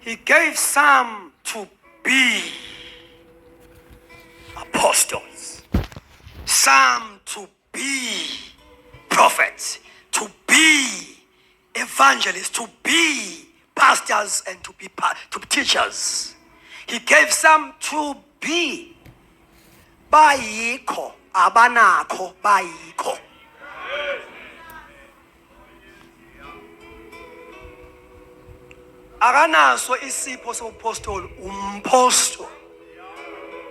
He gave some to be apostles, some to be prophets, to be evangelists, to be pastors, and to be teachers. He gave some to be bayikho abanakho bayikho. Akanaso isipho sobupostoli umpostoli.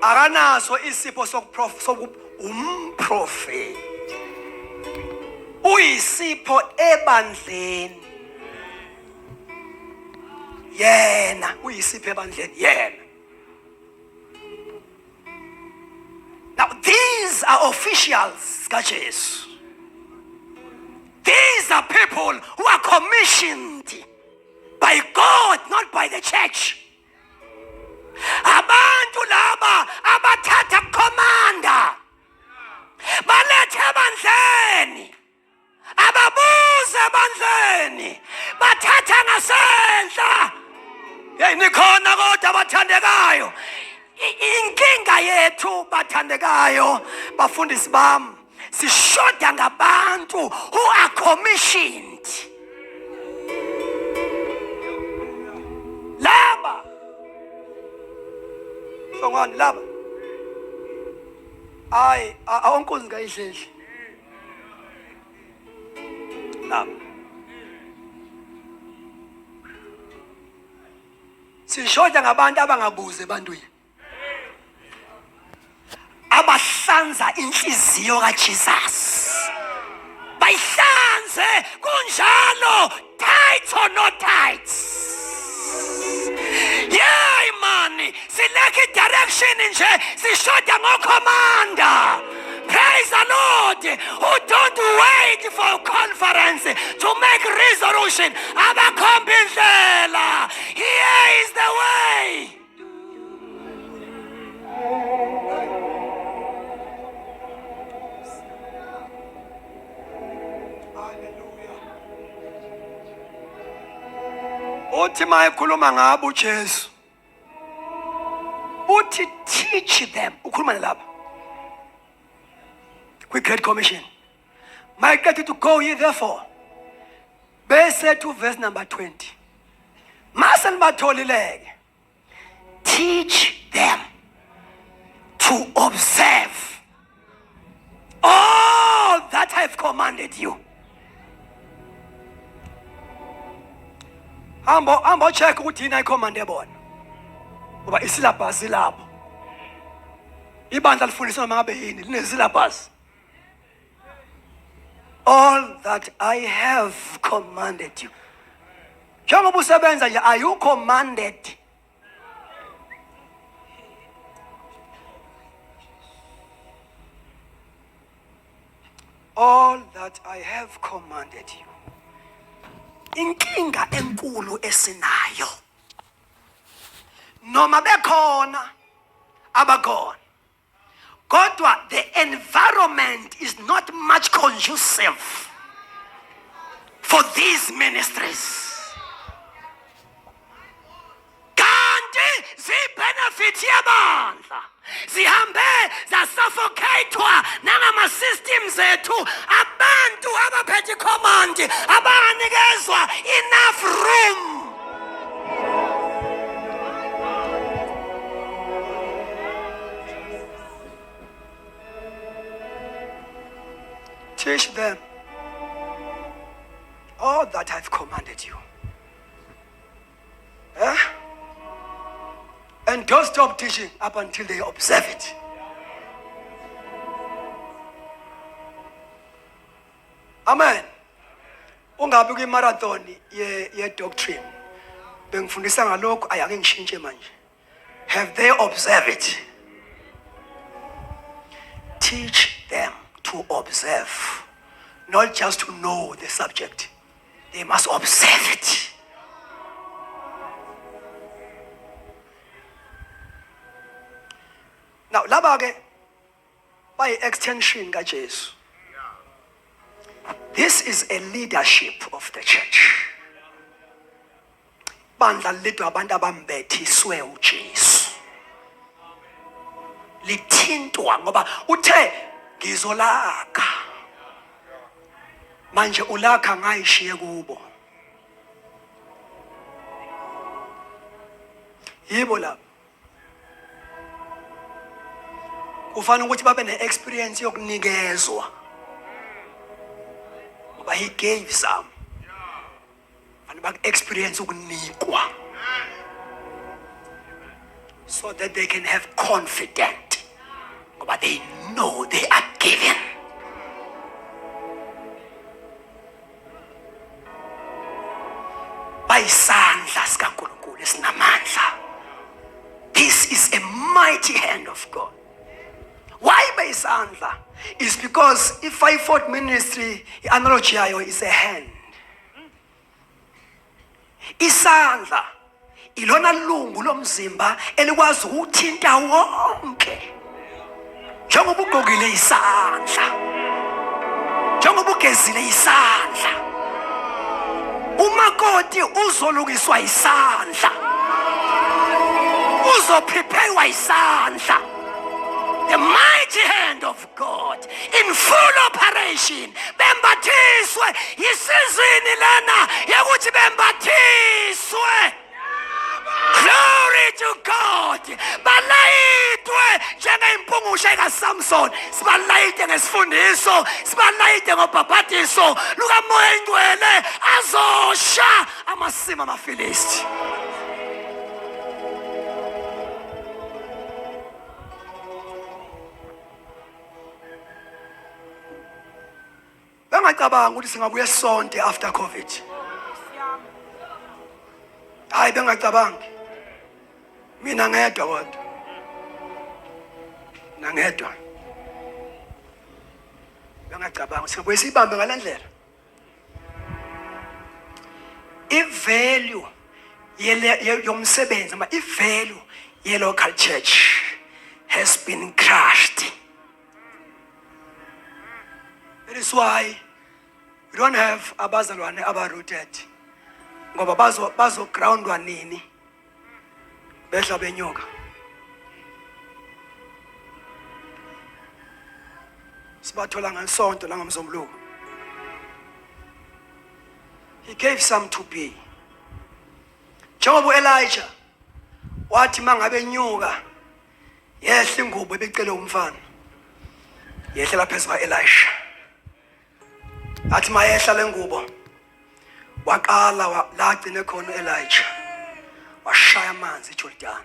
Akanaso isipho umprofeti. Uyisipho ebandleni. Yena uyisipho ebandleni yena. Now these are officials kaJesu. These are people who are commissioned by God, not by the church. Abantu laba abathatha commander balethe ebandleni, ababuze ebandleni, bathatha ngasendla. Hey, nikhona kodwa bathandekayo. Inkinga yethu bathandekayo bafundisi bami, sishoda ngabantu who are commissioned. Laba songani laba ay awonkosi ngayidledle laba sishoda ngabantu abangabuze ebantwini, abahlanza inhliziyo kaJesus, bayihlanze kunjalo, tight or not tight. Yeah, man, select direction nje, sishoda ngokomanda. Praise the Lord, who don't wait for conference to make resolution. Abakhomba indlela. Here is the way. Uthi mayekhuluma ngabo uJesu, uthi teach them. Ukhuluma nalapha kwi-Great Commission. Mayekade to go ye therefore. Bese to verse number 20. Mase nibatholileke. Teach them to observe all that I've commanded you. Hambo check ukuthi yini ayicommande bona. Ngoba isyllabus lapho. Ibandla lifundisa noma ngabe yini linesyllabus. All that I have commanded you. Njengoba usebenza nje, are you commanded? All that I have commanded you. Inkinga enkulu esinayo, noma bekhona abakhona, kodwa the environment is not much conducive for these ministries. Kanti zi-benefit yabandla zihambe zasuffocatewa nangama-systems ethu, abantu abaphethe command abanganikezwa enough room. Teach them all that I've commanded you. And don't stop teaching up until they observe it. Amen. Ungabi kwi-marathon ye-doctrine. Bengifundisa ngalokho, ayake ngishintshe manje. Have they observed it? Teach them to observe, not just to know the subject. They must observe it. Now, laba ke by extension kaJesu. This is a leadership of the church. bandla lidwa abantu abambethiswe uJesu. Lithintwa ngoba uthe ngizolakha. Manje ulakha ngayishiye kubo. Yibo lapho. Kufanele ukuthi babe ne-experience yokunikezwa. Ngoba he gave some. And back experience ukunikwa. So that they can have confidence. Ngoba they know they are given. Bayisandla sikaNkulunkulu esinamandla. This is a mighty hand of God. Why bayisandla? Is because if fivefold ministry, analogy yayo is a hand. Isandla ilona lungu lomzimba elikwazi ukuthinta wonke. Njengoba ugqokile isandla. Njengoba ugezile isandla. Umakoti uzolungiswa isandla. Uzoprepare isandla. The mighty hand of God in full operation. Bembathiswe yisizini lana yokuthi bembathiswe. Glory to God. Balayitwe njengempungushe kaSamson. Sibalayite ngesifundiso, sibalayite ngobhabhatiso lukaMoya Ingcwele azosha amasimo amaFilisti. Bengacabanga ukuthi singabuye sonke after COVID. Hayi bengacabangi. Mina ngedwa kodwa. Nangedwa. Bengacabanga singabuye sibambe ngalendlela. I-value yomsebenzi, i-value ye-local church has been crushed. That is why we don't have abazalwane aba-rooted. Ngoba bazo groundwa nini behla benyoka. Sibathola ngesonto langamzomluko. He gave some to be. Njengoba Elijah wathi mangabe nyuka yehla ingubo ebicele umfana. Yehla laphezu kwa Elisha. Athi mayehla lengubo waqala la agcine khona Elijah washaya amanzi eJordan.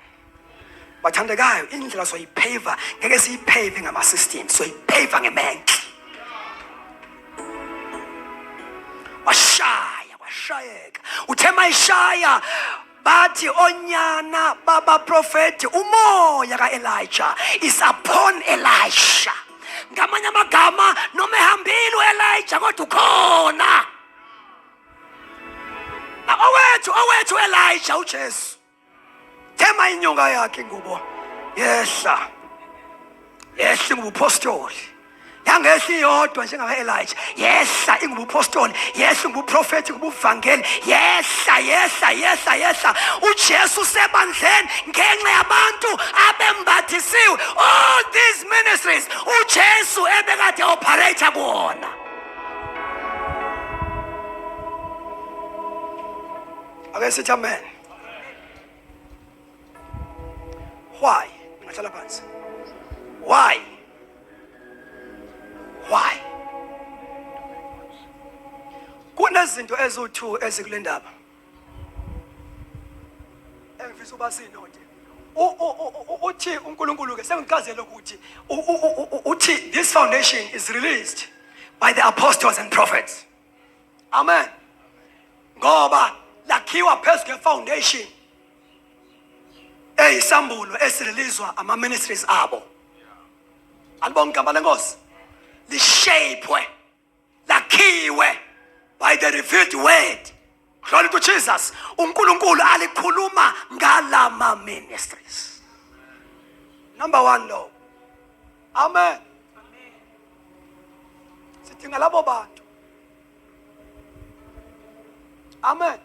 Bathandekayo indlela soyiphaver ngeke siyipave ngama systems, soyiphaver ngemenhle. Washayeka uthe mayishaya bathi onyana baba prophet umoya kaElijah is upon Elisha. Ngamanye amagama noma ehambile uElijah kodwa ukhona. Na owethu Elijah uJesu. Thema inyonga yakhe ingubo. Yehla ingubupostoli. Yangehla iyodwa njengabeElijah. Yehla ingubupostoli, yehla ingubuprofeti, ngubuvangeli. Yehla. uJesu sebandleni ngenxa yabantu abembathisiwe. All these ministries uJesu ebekade operate kuona. Ake sithi amen. Why? Ngihlala phansi. Why? Kunezinto eziwu-2 ezikule ndaba. Engifisa uba sinode. Uthi uNkulunkulu ke sengichazele ukuthi uthi this foundation is released by the apostles and prophets. Amen. Ngoba lakhiwa phezu kwe-foundation eyisambulo esirelizwa ama-ministries abo. Alibonga igama lenkosi. Lishapwe, lakhiwe by the revealed word. Glory to Jesus. uNkulunkulu alikhuluma ngalama ministries. Number 1 lo. Amen. Sidinga labo bantu. Amen.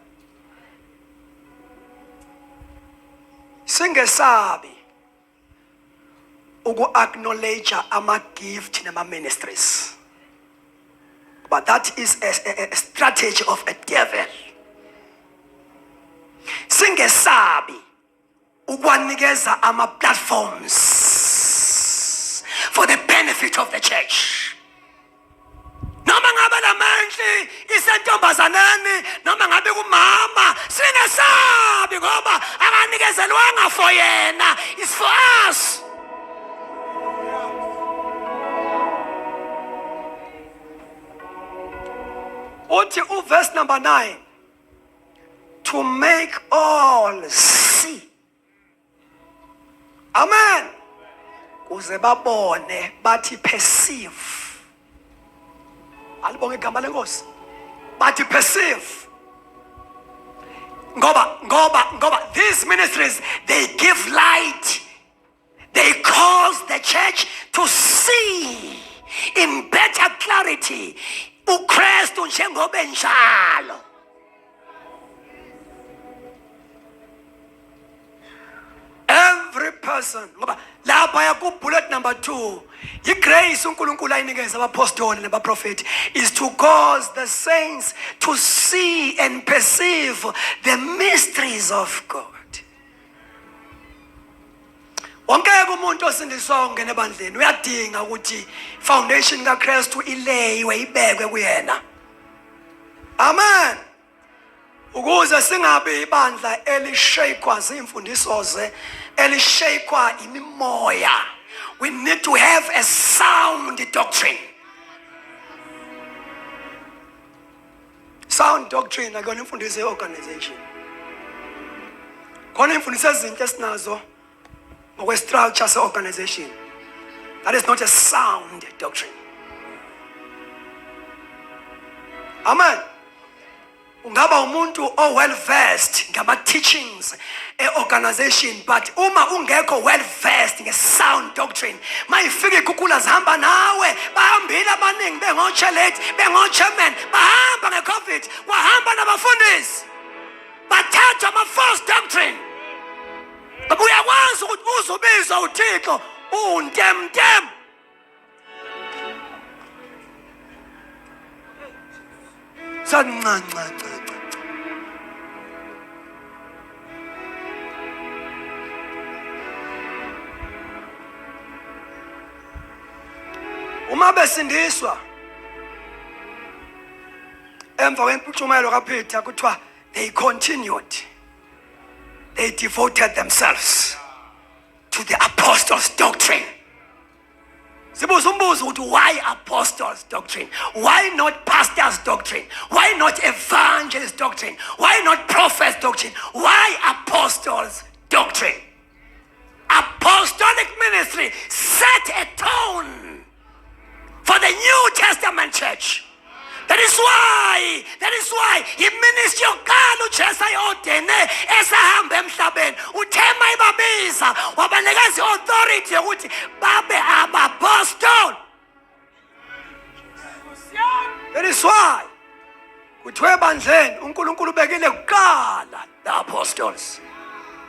singesabi uku-acknowledge ama-gift nama-ministries, but that is a strategy of a devil. Singesabi ukwanikeza ama-platforms for the benefit of the church. Noma ngabe lamandla isentombazaneni, noma ngabe kumama, singesabi ngoba akanikezelwanga for yena, it's for us. Uthi verse number 9, to make all see. Amen. Kuze babone bathi perceive. Alibonge igama lenkosi. Bathi perceive. Ngoba these ministries, they give light. They cause the church to see in better clarity uKristu njengoba enjalo. Every person, lapha yaku bullet number 2, igrace uNkulunkulu ayinikeza abapostoli nabaprofeti is to cause the saints to see and perceive the mysteries of God. Wonke umuntu osindiswa ungena ebandleni uyadinga ukuthi foundation kaKristu ileyiwe ibekwe kuyena. Amen. Ukuze singabi ibandla elishayekwa zimfundiso ze, elishayekwa imimoya. We need to have a sound doctrine. Sound doctrine akona imfundiso yeorganization. Khona imfundiso ezinhle esinazo ngokwe-structure se-organization. That is not a sound doctrine. Amen. Ungaba umuntu well versed ngama teachings organization, but uma ungekho well versed nge sound doctrine, mayifika ikukula zihamba nawe, bahambile abaningi bengoChelate, bengoChairman, bahamba ngeCovid, wahamba nabafundisi, bathatha ama-false doctrine. But uyakwazi ukuthi uzobiza uThixo untemtem. Uma besindiswa emva kwempucumelo kaPeter kuthiwa they continued, they devoted themselves to the apostles' doctrine. Why apostles' doctrine? Why not pastors' doctrine? Why not evangelists' doctrine? Why not prophets' doctrine? Why apostles' doctrine? Apostolic ministry set a tone for the New Testament church. That is why iministry yokuqala uJesu ayodene esahamba emhlabeni uthema ibabiza wabanikeza authority yokuthi babe abapostoli. That is why kuthiwe ebandleni uNkulunkulu ubekile kuqala the apostles,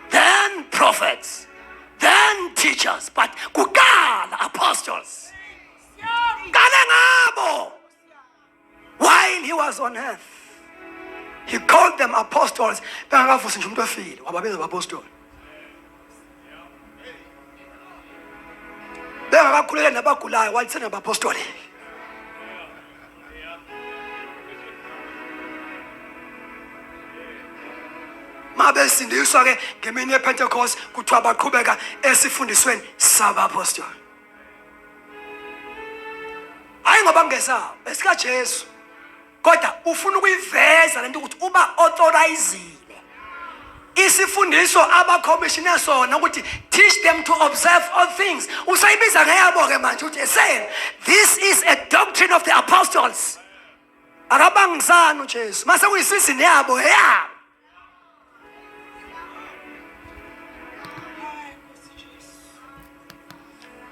then prophets, then teachers, but kuqala apostles. Kale ngabo. While he was on earth, he called them apostles. Bengakavusi nje umuntu efile wababiza abapostoli. Bengakakhuleka nabagulayo wathi nabapostoli. Mabesindiswa ke ngemini yePentecost kuthiwa baqhubeka esifundisweni sabapostoli. Hayi ngoba ngesaba esikaJesu. Kodwa ufuna ukuyiveza lento ukuthi uba authorizile isifundiso abacommissione sona ukuthi teach them to observe all things. Usayibiza ngeyabo ke manje uthi saying this is a doctrine of the apostles. Akabangizana uJesu mase kuyisizini yabo yabo.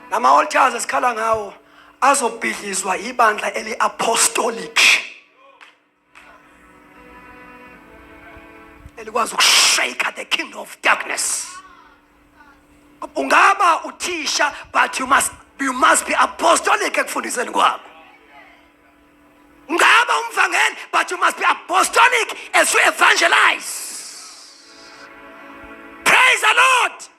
Nama altars esikhala ngawo azobhidlizwa ibandla eli-apostolic elikwazi ukushake the kingdom of darkness. Ungaba uthisha, but you must be apostolic ekufundiseni kwakho. Ungaba umvangeli, but you must be apostolic as you evangelize. Praise the Lord.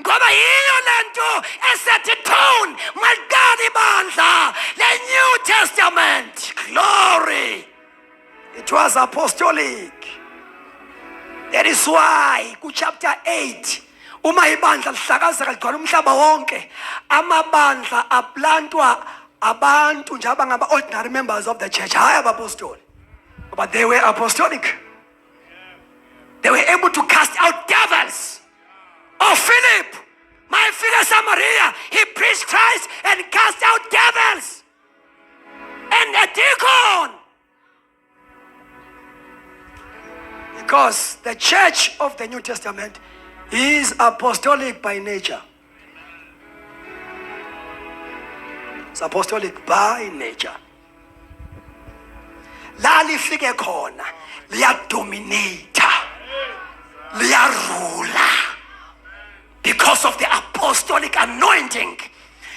Ngoba yiyo lento esethe tone maqala ibandla le New Testament. Glory. It was apostolic. That is why chapter 8 uma ibandla lihlakazeka ligcwala umhlaba wonke, amabandla aplantwa abantu nje abangaba ordinary members of the church, hayi abapostoli, but they were apostolic. They were able to cast out devils. Oh, Philip, my figure Samaria, he preached Christ and cast out devils. And a deacon. Because the church of the New Testament is apostolic by nature. It's apostolic by nature. La lifike khona liyadominate, liyarula, because of the apostolic anointing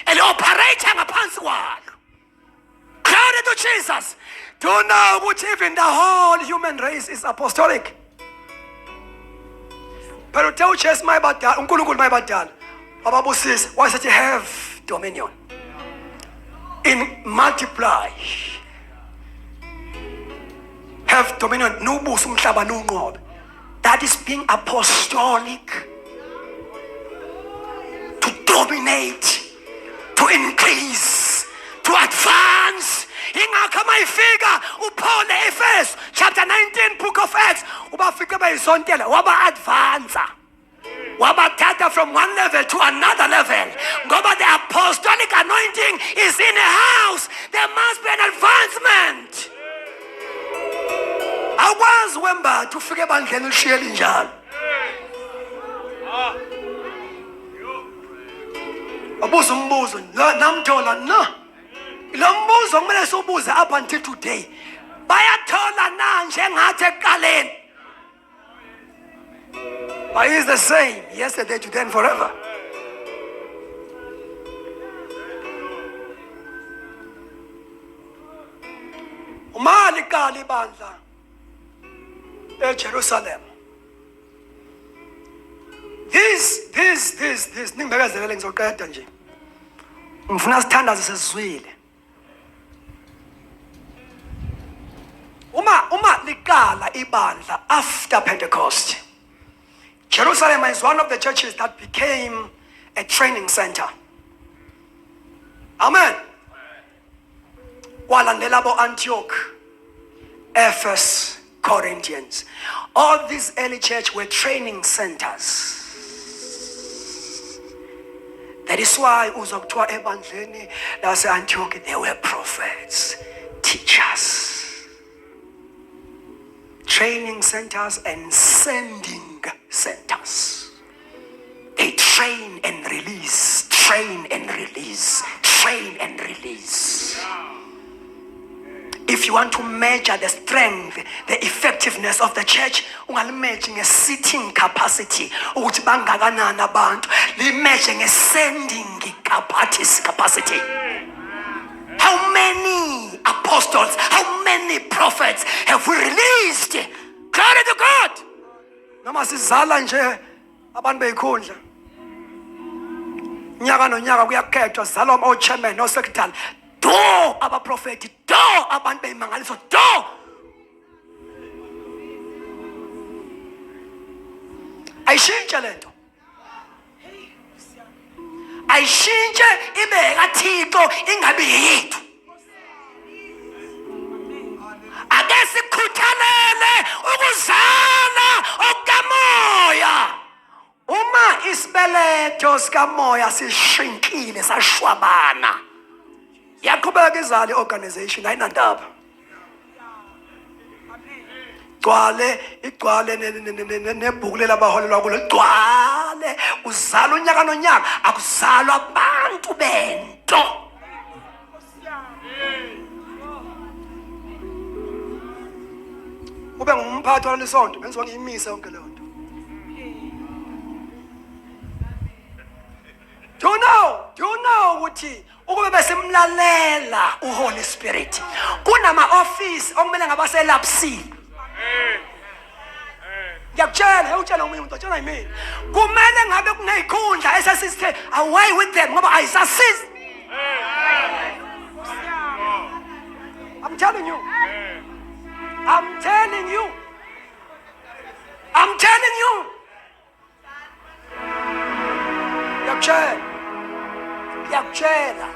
and operating ngaphansi kwalo. Glory to Jesus. Do you know which even the whole human race is apostolic? Pero tell church my badal, uNkulunkulu my badal. Ababusisi, why said you have dominion? In multiply. Have dominion. Nubusa umhlaba nunqobe. That is being apostolic. To dominate, to increase, to advance. Ingakho mayifika uPaul eEfeso chapter 19 book of Acts ubafika bayisontela waba advance, wabathatha from one level to another level. Ngoba the apostolic anointing is in a house, there must be an advancement. Akwazi wemba ufike ebandleni lishiyeli njalo. Abuza umbuzo namthola na. Lo mbuzo kumele sibuze up until today. Bayathola na njengathi ekuqaleni. But he is the same yesterday, today and forever. Uma liqala ibandla eJerusalem. This ningibekezelele ngizoqeda nje. Ngifuna sithandaze sesizwile. Uma liqala ibandla after Pentecost, Jerusalem is one of the churches that became a training center. Amen. Walandela bo Antioch, Ephesus, Corinthians. All these early church were training centers. That is why uzokuthiwa ebandleni lase Antioch there were prophets, teachers, training centers and sending centers. They train and release, train and release, train and release. If you want to measure the strength, the effectiveness of the church, ungalimagine a sitting capacity. Ukuthi bangakanani abantu, limeasure a sending capacity. How many apostles, how many prophets have we released? Glory to God. Noma sizala nje abantu beyikhundla. Nyaka nonyaka kuyakhethwa sizalwa ama-chairman no-secretary. Do abaprofeti, do abantu beyimangaliso, do. Ayishintshe lento. Ayishintshe ibe kaThixo ingabi yethu. Ake sikhuthalele ukuzala okamoya. Uma isibeletho sikamoya sishrinkile sashwabana, yaqhubeka izale organization ayinandaba. Igcwale nebhuku lelabaholelwa kulo igcwale, uzala unyaka nonyaka, akuzalwa abantu bento. Ube ngumphathi walelisonto benziwa ngiyimise yonke leyo nto. Do you know ukuthi ukube besimlalela uHoly Spirit kunama office okumele ngabaselapsini. Ngiyakutshela utshela umuntu utshela yimi kumele ngabe kunezikhundla esasithe away with them ngoba ayisasizi. I'm telling you. I'm telling you. I'm telling you. Ngiyakutshela.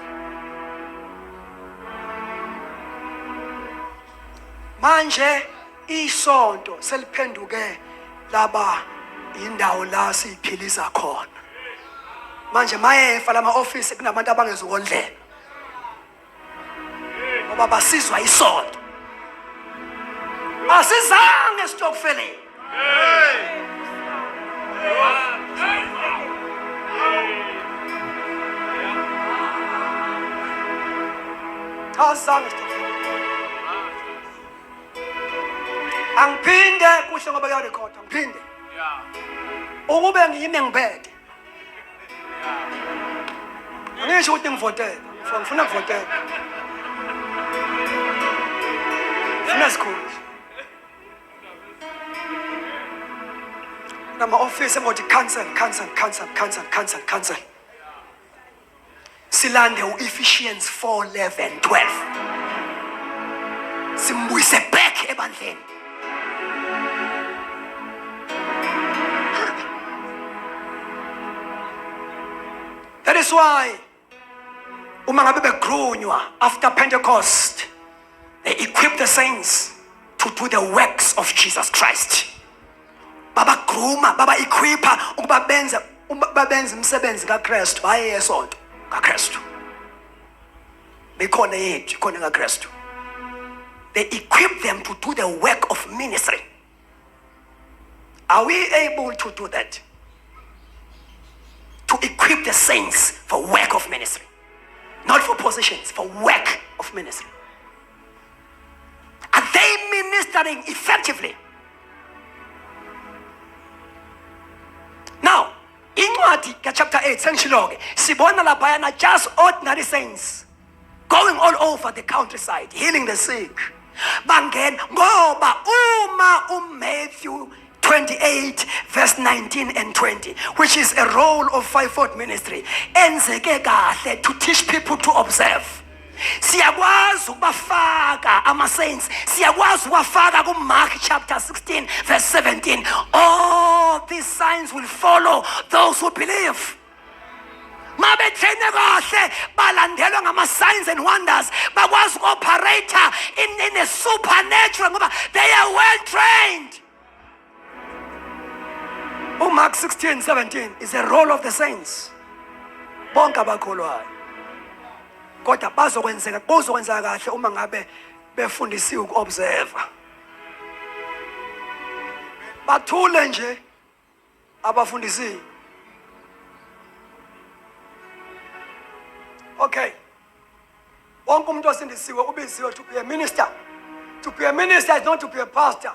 Manje isonto seliphenduke laba indawo la siphilisa khona. Manje mayefa lama office kunabantu abangezukondlela. Ngoba basizwa isonto. Asizange stokfeleni. Asizange stokfeleni. Angiphinde kuhle ngoba kuyarecord angiphinde. Ukube ngiyime ngibheke. Angisho ukuthi ngivotele. Ngifuna ukuvotela. Funa sikhulu. Nama office ngothi cancel. Silande uEphesians 4:11-12. Simbuyise back ebandleni. That is why uma ngabe begrunywa after Pentecost they equip the saints to do the works of Jesus Christ. Baba gruma, baba equipa ukuba benze umsebenzi kaKristu hayi esonto kaKristu. Bekhona yethu khona kaKristu. They equip them to do the work of ministry. Are we able to do that? To equip the saints for work of ministry. Not for positions, for work of ministry. Are they ministering effectively? Now, in chapter 8, sengishilo-ke sibona laphayana just ordinary saints going all over the countryside, healing the sick. Bangena ngoba uma Matthew 28:19 and 20, which is a role of fivefold ministry, enzeke kahle to teach people to observe. Siyakwazi ukubafaka ama-saints, siyakwazi ukubafaka ku-Mark chapter 16:17. All these signs will follow those who believe. Mabetrene kahle balandelwa ngama-signs and wonders, bakwazi uku-operate in a supernatural ngoba they are well trained. Mark 16:17 is a role of the saints. Bonke abakholwayo. Kodwa bazokwenzeka kahle uma ngabe befundisiwe uku-observe. Bathule nje abafundisiwe. Okay. Wonke umuntu osindisiwe ubisiwe to be a minister. To be a minister is not to be a pastor.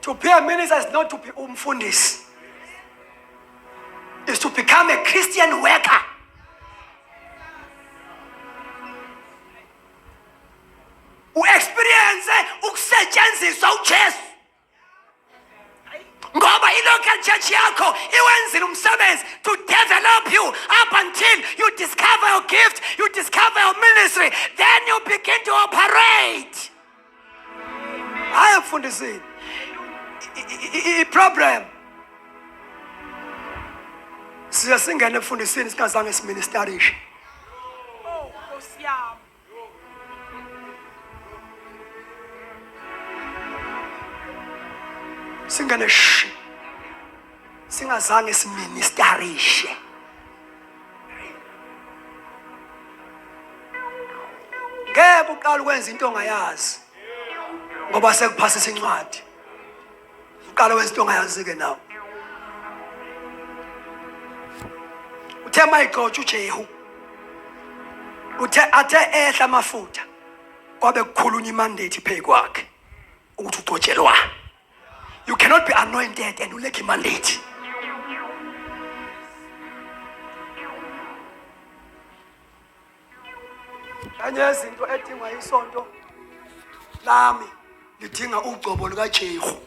To be a minister is not to be umfundisi. It's to become a Christian worker. U-experience ukusetshenziswa uJesu. Ngoba i-local church yakho iwenzile umsebenzi to develop you up until you discover your gift, you discover your ministry, then you begin to operate. Hayi mfundisi. I-problem siyasingena emfundisini singazange siministerishe. Singene singazange siministerishe. Ngeke uqala ukwenza into ongayazi ngoba sekuphasisa incwadi. Uqala wenza into ongayazi-ke nawe. Uthe mayigxotsha uJehu. Athe ehla amafutha kwabe kukhulunywa imandate phezu kwakhe ukuthi ugcotshelwa. You cannot be anointed and uleke mandate. Enye izinto edinga isonto lami lidinga ugcobo lukaJehu.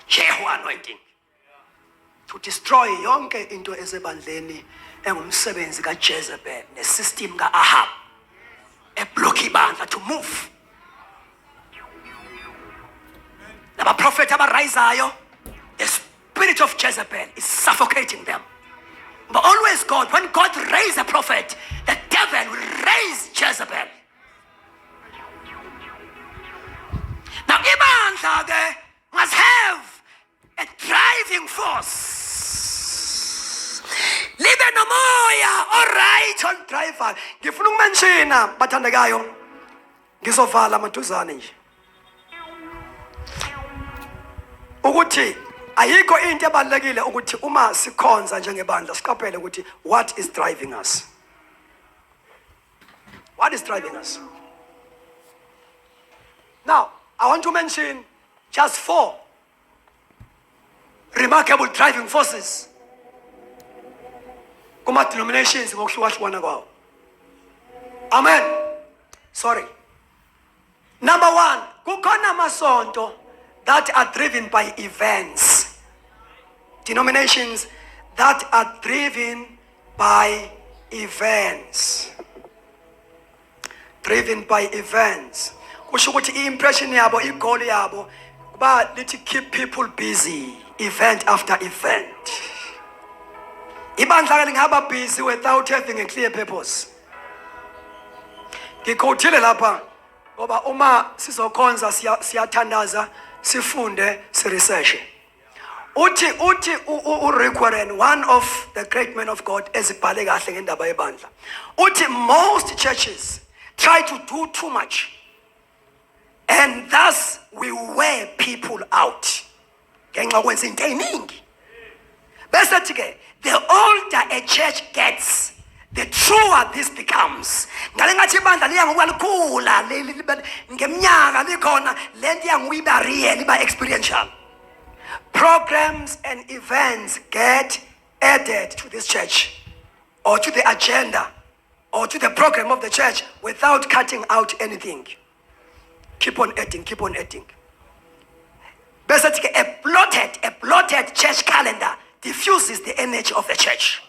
Jehu anointing. To destroy yonke into esebandleni engumsebenzi kaJezebel nesystem kaAhab. Eblock ibandla to move. Nabaprofeti abarisayo, the spirit of Jezebel is suffocating them. But always God, when God raised a prophet, the devil will raise Jezebel. Now ibandla ke must have a driving force. Libe nomoya alright on driver. Ngifuna ukumenshina bathandekayo. Ngizovala maduzane nje. Ukuthi ayikho into ebalekile ukuthi uma sikhonza njengebandla siqaphele ukuthi what is driving us? What is driving us? Now, I want to mention just 4 remarkable driving forces kuma denominations ngokuhlukahlukana kwawo. Amen. Sorry. Number 1, kukhona amasonto that are driven by events. Denominations that are driven by events. Driven by events. Kusho ukuthi i-impression yabo, i-goal yabo kuba lithi keep people busy, event after event. Ibandla lingaba busy without having a clear purpose. Ngikhothile lapha ngoba uma sizokhonza siyathandaza, sifunde, siresearch. Uthi uRick Warren, one of the great men of God, ezibhale kahle ngendaba yebandla. Uthi most churches try to do too much, and thus we wear people out. Ngenxa kwenza into eziningi. Bese ke the older a church gets, the truer this becomes. Ngale ngathi ibandla liya ngokwalikhula ngeminyaka likhona lento yangiba real iba experiential. Programs and events get added to this church or to the agenda or to the program of the church without cutting out anything. Keep on adding, keep on adding. Basically, a blotted church calendar diffuses the energy of the church.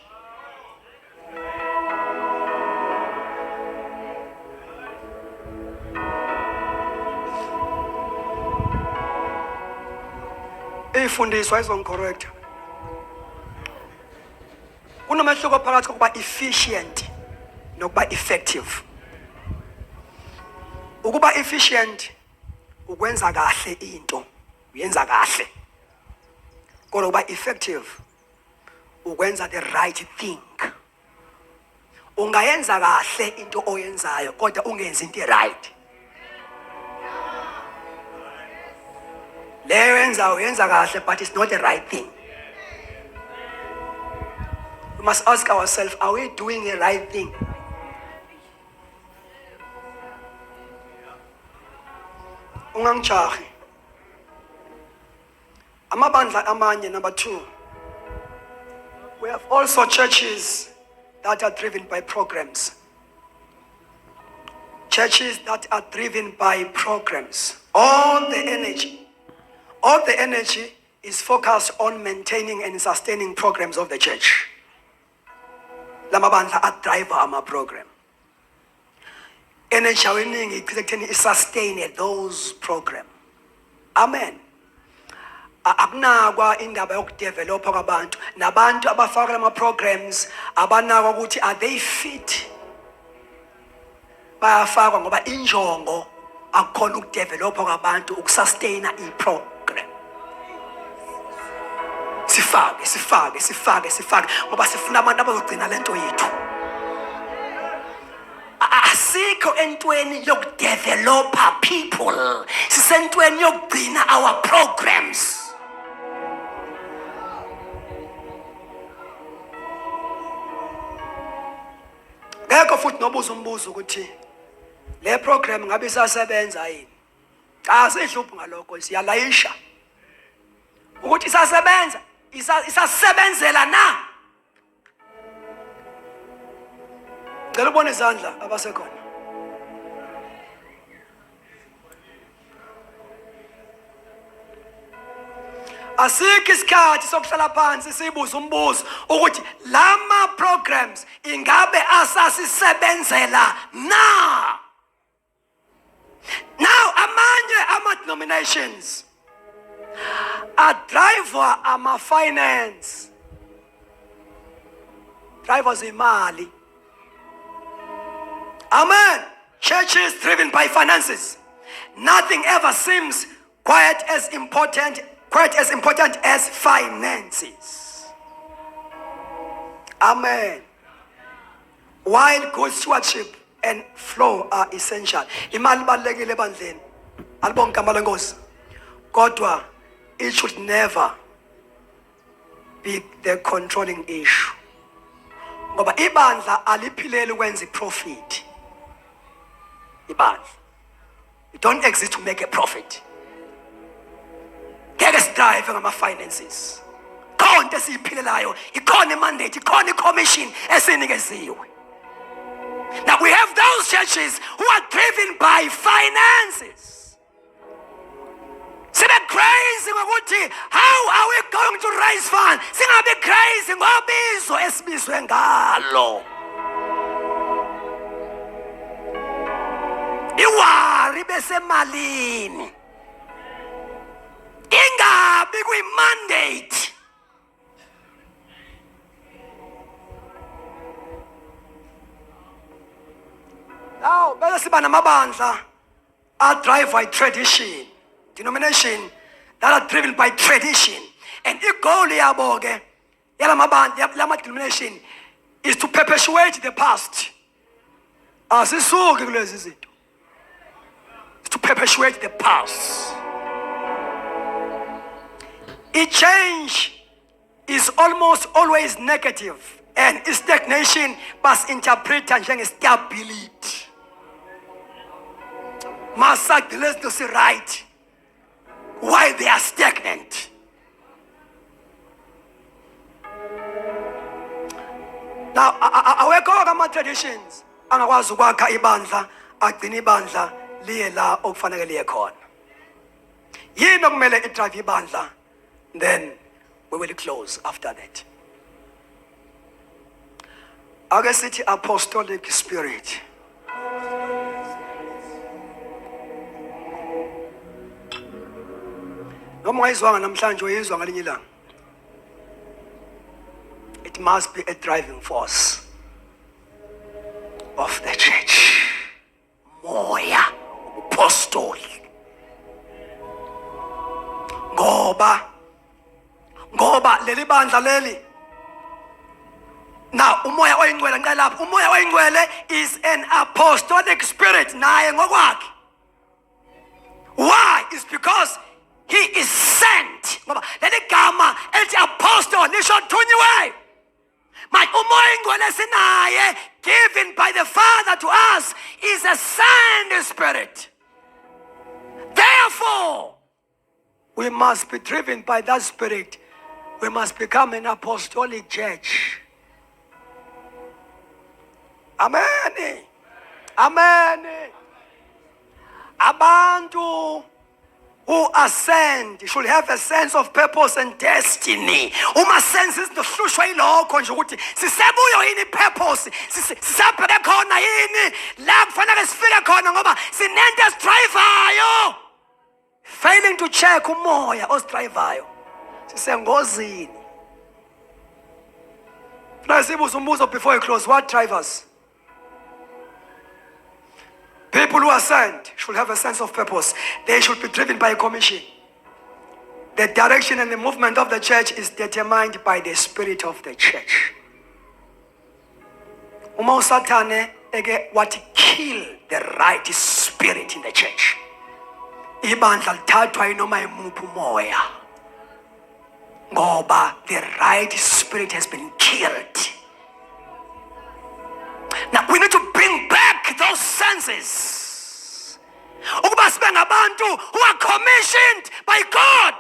Ifundiswa izongicorrect. Kunomehluko phakathi kokuba efficient nokuba effective. Ukuba efficient ukwenza kahle into, uyenza kahle. Kodwa ukuba effective ukwenza the right thing. Ungayenza kahle into oyenzayo kodwa ungenzi into right. Leyo uyenza kahle, but it's not the right thing. We must ask ourselves, are we doing the right thing? Ungangijahi. Amabandla amanye, number 2. We have also churches that are driven by programs. Churches that are driven by programs. All the energy is focused on maintaining and sustaining programs of the church. Lamabandla at driver ama program. Energy aweningi is sustain those programs. Amen. Akunakwa indaba yokudevelopa kwabantu. Nabantu abafaka lama programs abanakwa ukuthi are they fit? Bayafakwa ngoba injongo akukhona ukudevelopa kwabantu, ukusustain iprogram. Sifake ngoba sifuna abantu abazogcina lento yethu. Asikho entweni yokudevelopa people, sisentweni yokugcina our programs. Ngekho futhi nobuza umbuzo ukuthi le program ngabe isasebenza yini? Cha, sihlupho ngalokho, siyalayisha ukuthi isasebenza, isasebenzela na. Ngicela ubone izandla abasekhona. Asikho isikhathi sokuhlala phansi sibuza umbuzo ukuthi lama programs ingabe asasisebenzela na. Now amanye ama-denominations adriver ama-finance, drivers imali. Amen. Church is driven by finances. Nothing ever seems quite as important as finances. Amen. While good stewardship and flow are essential. Imali ibalulekile ebandleni. Alibonke igama lenkosi. Kodwa it should never be the controlling issue. Ngoba ibandla aliphileli ukwenza profit. Ibandla. You don't exist to make a profit. Ngeke sidrive ngama-finances. Khona into esiyiphilelayo, ikhona imandate, ikhona i-commission esinikeziwe. Now we have those churches who are driven by finances. Sibe crazy ngokuthi how are we going to raise funds? Singabe crazy ngobizo esibizwe ngalo. Iwari besemalini. Ingabi kwi-mandate. Now, bese siba namabandla are driven by tradition. Denomination that are driven by tradition. And i-goal yabo ke yalama denomination is to perpetuate the past. Asisuki kulezi zinto. It's to perpetuate the past. Change is almost always negative, and stagnation must interpret njengestability. Must let's do it right. Why they are stagnant? Now, awekho ama traditions angakwazi ukwakha ibandla, agcina ibandla liye la okufanele liye khona. Yini okumele idrive ibandla? Then we will close after that. Ake sithi apostolic spirit. Noma ungayizwanga namhlanje uyizwa ngalinye ilanga. It must be a driving force of the church. Moya apostolic. Ngoba leli bandla leli. Now umoya oyingcwele ngicela lapha. Umoya oyingcwele is an apostolic spirit naye ngokwakhe. Why? It's because he is sent. Ngoba leli gama elithi apostle lisho thunyiwe. My umoya oyingcwele sinaye given by the Father to us is a sent spirit. Therefore, we must be driven by that spirit. We must become an apostolic church. Amen. Amen. Abantu who ascend should have a sense of purpose and destiny. Uma sense is the hlushwa ilokho nje ukuthi sisebuyo yini purpose, sisabheke khona yini la kufanele sifike khona ngoba sinento esidrivayo. Failing to check umoya osidrivayo sisengozini. Nasibuza umbuzo before you close. What drivers? People who ascend should have a sense of purpose. They should be driven by a commission. The direction and the movement of the church is determined by the spirit of the church. Uma usathane eke wathi kill the right spirit in the church. Ibandla lithathwa inoma imuphi umoya. Ngoba the right spirit has been killed. Now we need to bring back those senses. Ukuba sibe ngabantu who are commissioned by God.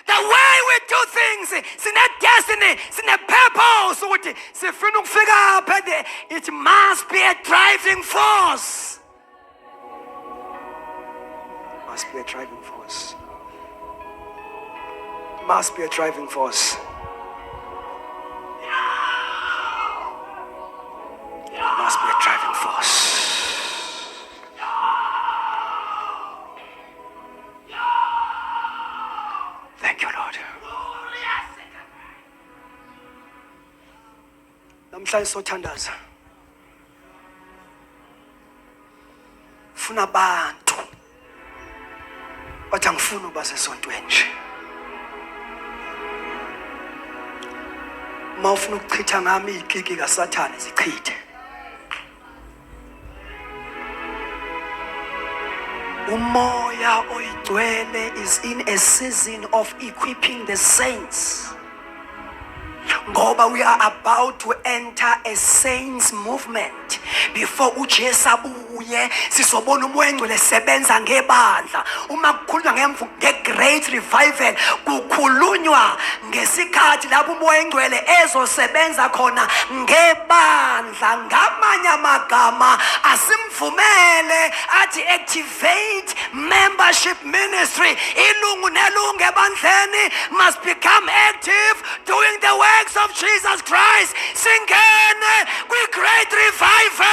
The way we do things, sine destiny, sine purpose, ukuthi sifuna ukufika apha, it must be a driving force. Must be a driving force. Must be a driving force. Must be a driving force. Thank you, Lord. Namhlanje sothandaza. Funa abantu. Bathi angifuni uba sesontweni nje. Uma ufuna ukuchitha ngami igigi kaSathane zichithe. Umoya oyigcwele is in a season of equipping the saints. Ngoba we are about to enter a saints movement. Before uJesu abuye sisobona umoya engcwele sebenza ngebandla. Uma kukhulunywa nge-great revival, kukhulunywa ngesikhathi lapho umoya engcwele ezosebenza khona ngebandla. Ngamanye amagama asimvumele athi activate membership ministry. Ilungu nelungu ebandleni must become active doing the works of Jesus Christ. Singene kwi-great revival.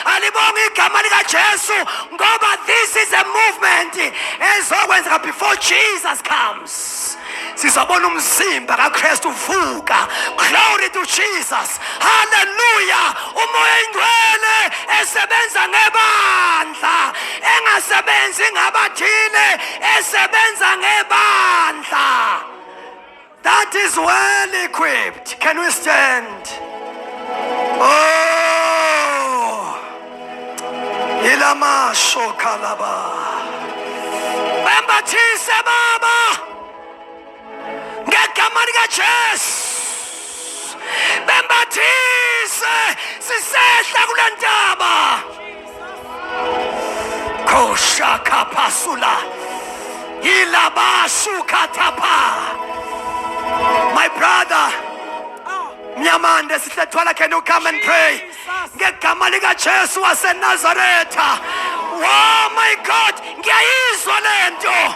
Alibonga igama likaJesu ngoba this is a movement ezokwenzeka before Jesus comes. Sizobona umzimba kaKristu uvuka. Glory to Jesus. Hallelujah. Umoya ingcwele esebenza ngebandla, engasebenzi ngabathile, esebenza ngebandla. That is well equipped. Can we stand? Oh, ilama shokalaba. Bambathise baba. Ngegama likaJesu. Bambathise sisehla kule ntaba. Koshaka pasula. Ilaba shukatapa. My brother, Nyamande Sitetwala, can you come and pray? Ngegama likaJesu waseNazaretha. Oh my God, ngiyayizwa lento.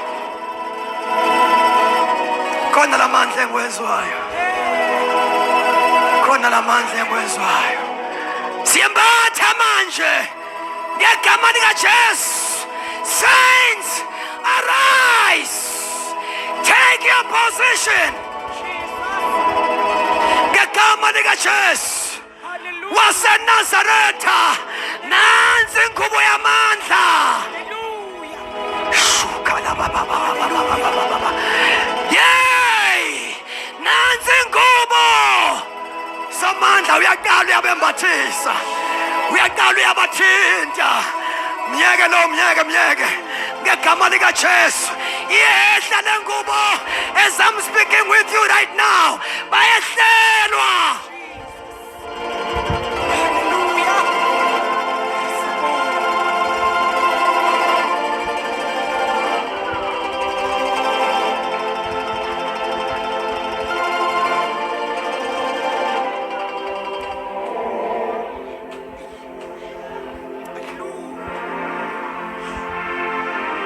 Khona lamandla engwezwayo. Khona lamandla engwezwayo. Siyembatha manje. Ngegama likaJesu. Saints, arise. Take your position. Ngegama likaJesu waseNazaretha, nansi inkubo yamandla. Yay! Nansi inkubo samandla. Uyaqala uyabembathisa, uyaqala uyabathinta. Myeke lo myeke ngegama likaJesu. Yehla lenkubo as I'm speaking with you right now. Bayehlelwa.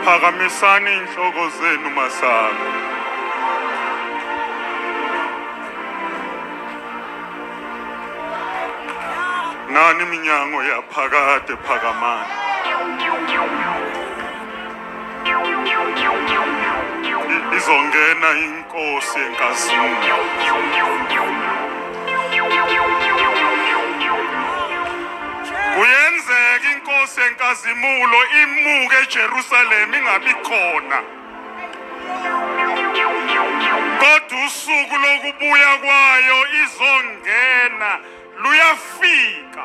Phakamisani inhloko zenu masana. Nani iminyango yaphakade phakamani. Izongena inkosi enkazini. Kuyenzeka inkosi enkazimulo imuke eJerusalem ingabi khona. Kodwa usuku lokubuya kwayo izongena luyafika.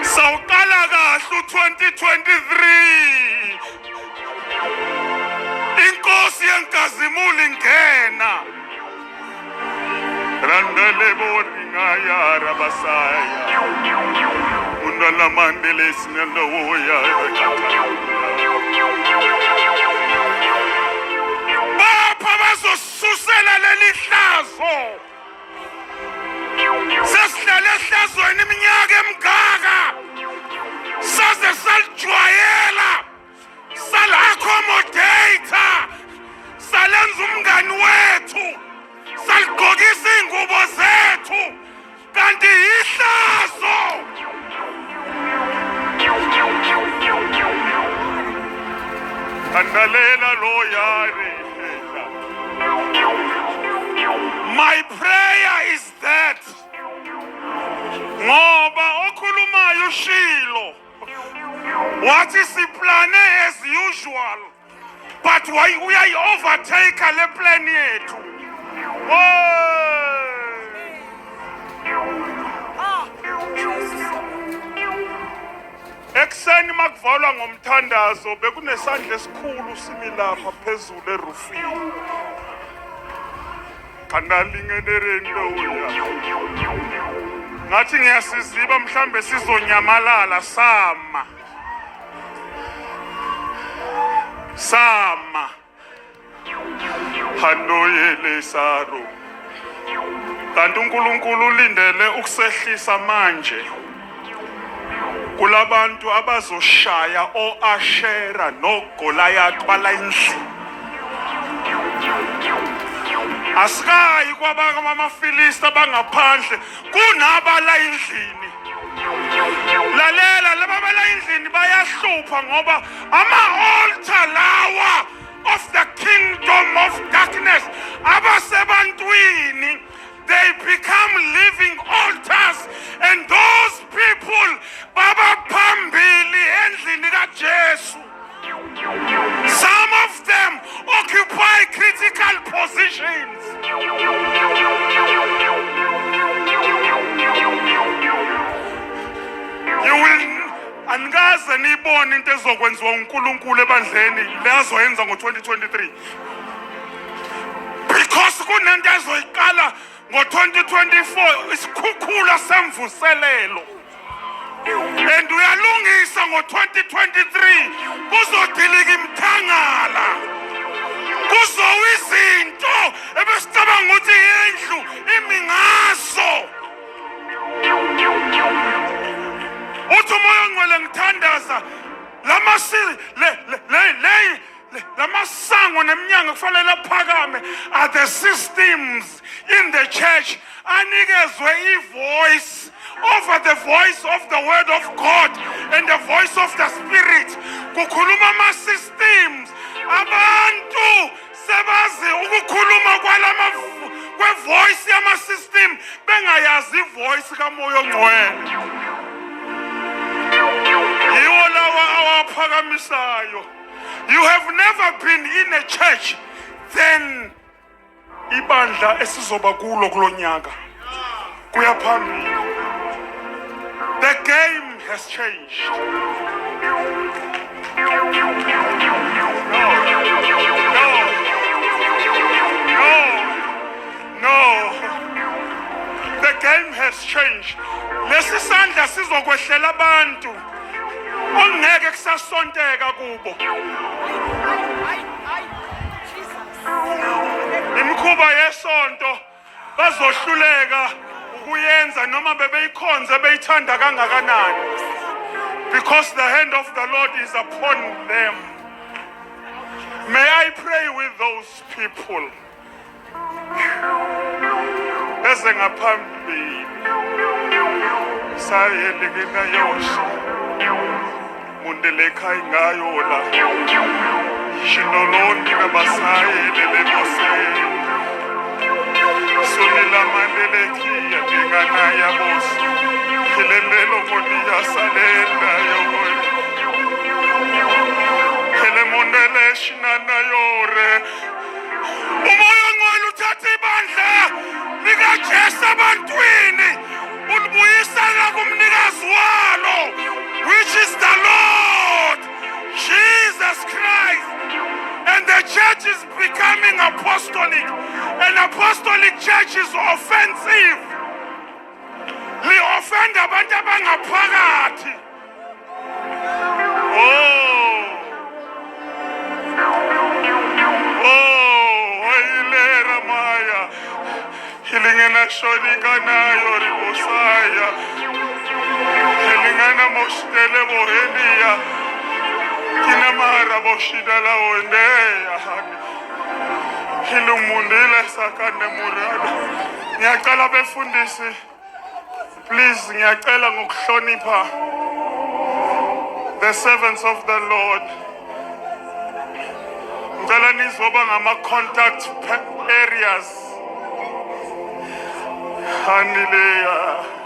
Sawuqala kahle u-2023. Inkosi yenkazimulo ingena. Randale boringaya rabasaya. Unala mandele sinelo ya. leli hlazo sesihlale ehlazweni iminyaka emingaka saze salijwayela sal-accommodate salenza umngani wethu saligqokisa iy'ngubo zethu kanti ihlazo andalela lo yari. My prayer is that ngoba okhulumayo ushilo wathi siplane as usual but uyayi-overtake le plan yethu. Ekuseni makuvalwa ngomthandazo bekunesandla esikhulu simi lapha phezulu erufini kandalingenerento ngathi ngiyasiziba mhlambe sizonyamalala sama hanoyele saro kanti uNkulunkulu ulindele ukusehlisa manje kulabantu abazoshaya o-Ashera noGoliath balayindlini. Asikayi kwabamafilista bangaphandle kunabalayindlini. Lalela laba balayindlini bayahlupha ngoba ama-altar lawa of the kingdom of darkness abasebantwini, they become living altars, and those people baba phambili endlini kaJesu. Some of them occupy critical positions. You will angaze nibone into ezokwenziwa uNkulunkulu ebandleni leyazoyenza ngo-2023 because kunento ezoyiqala ngo-2024 isikhukhula semvuselelo and uyalungisa ngo-2023 kuzodilika imthangala kuzowa izinto ebesicabanga ukuthi yendlu imingaso. Uthi umoya ongcwele ngithandaza lamasango neminyango kufanele aphakame are the systems in the church anikezwe i-voice over the voice of the word of God and the voice of the spirit. Kukhuluma ama-systems abantu sebazi ukukhuluma kwe-voice yama-system bengayazi i-voice kamoya ongcwele. Yiwo lawa awaphakamisayo. You have never been in a church then ibandla esizoba kulo kulonyaka kuyaphambili. The game has changed. No. The game has changed. Lesi sandla sizokwehlela abantu ongeke kusasonteka kubo. Imikhuba yesonto bazohluleka ukuyenza noma bebeyikhonza beyithanda kangakanani because the hand of the Lord is upon them. May I pray with those people bese ngaphambili sayelekena yosho mundeleka ngayo la shinoloni nabasayele lebose sunila mandeleki yabingana yabosi hilelelo moniya salenda yowe hele mondele shinana yore umoya ongcwele uthatha ibandla likaJesu abantwini ulibuyisela kumnikazi walo which is the Lord Jesus Christ. And the church is becoming apostolic. An apostolic church is offensive. Li-offend abantu abangaphakathi. Oh, Haile Ramaya. Helingana shonikana yoribosaya. Helingana mostele bohelia. Kina mara boshidala ondeya. Hilumundile sakane murada. Ngiyacela befundisi. Please ngiyacela ngokuhlonipha the servants of the Lord. Ngicela nizoba ngama-contact areas. Hallelujah.